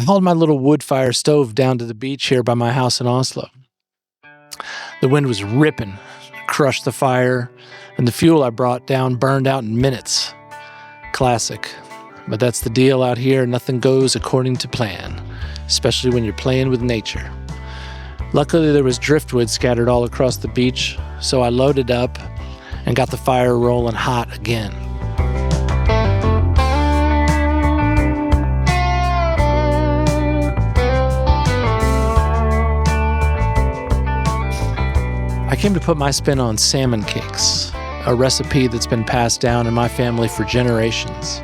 I hauled my little wood fire stove down to the beach here by my house in Oslo. The wind was ripping, crushed the fire, and the fuel I brought down burned out in minutes. Classic. But that's the deal out here. Nothing goes according to plan, especially when you're playing with nature. Luckily, there was driftwood scattered all across the beach, so I loaded up and got the fire rolling hot again. I came to put my spin on salmon cakes, a recipe that's been passed down in my family for generations.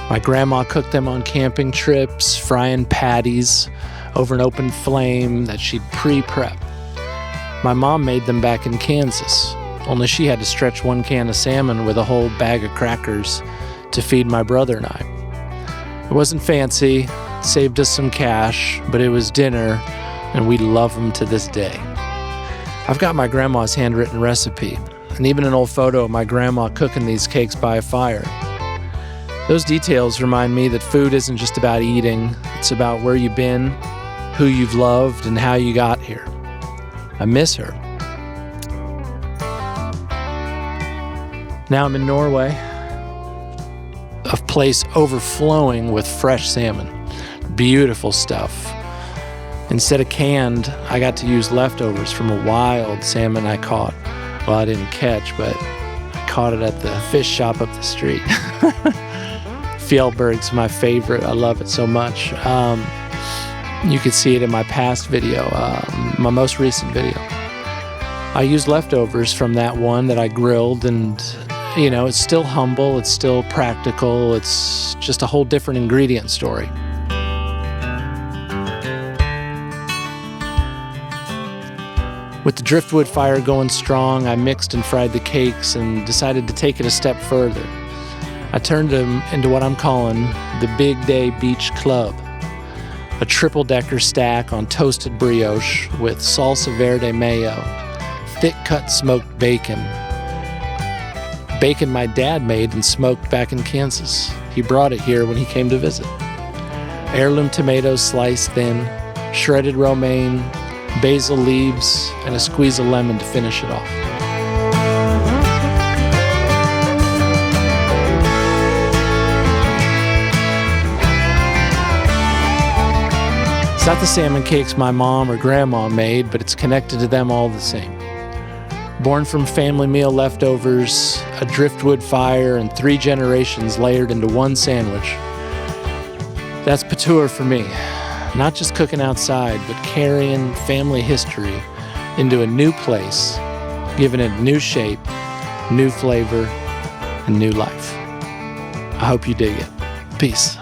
My grandma cooked them on camping trips, frying patties over an open flame that she'd pre-prep. My mom made them back in Kansas, only she had to stretch one can of salmon with a whole bag of crackers to feed my brother and I. It wasn't fancy, saved us some cash, but it was dinner, and we love them to this day. I've got my grandma's handwritten recipe, and even an old photo of my grandma cooking these cakes by a fire. Those details remind me that food isn't just about eating, it's about where you've been, who you've loved, and how you got here. I miss her. Now I'm in Norway, a place overflowing with fresh salmon. Beautiful stuff. Instead of canned, I got to use leftovers from a wild salmon I caught. Well, I didn't catch, but I caught it at the fish shop up the street. Fjellberg's my favorite. I love it so much. You could see it in my past video, my most recent video. I used leftovers from that one that I grilled, and it's still humble, it's still practical, it's just a whole different ingredient story. With the driftwood fire going strong, I mixed and fried the cakes and decided to take it a step further. I turned them into what I'm calling the Big Day Beach Club, a triple-decker stack on toasted brioche with salsa verde mayo, thick-cut smoked bacon my dad made and smoked back in Kansas. He brought it here when he came to visit. Heirloom tomatoes sliced thin, shredded romaine, basil leaves, and a squeeze of lemon to finish it off. It's not the salmon cakes my mom or grandma made, but it's connected to them all the same. Born from family meal leftovers, a driftwood fire, and 3 generations layered into one sandwich. That's På Tur for me. Not just cooking outside, but carrying family history into a new place, giving it new shape, new flavor, and new life. I hope you dig it. Peace.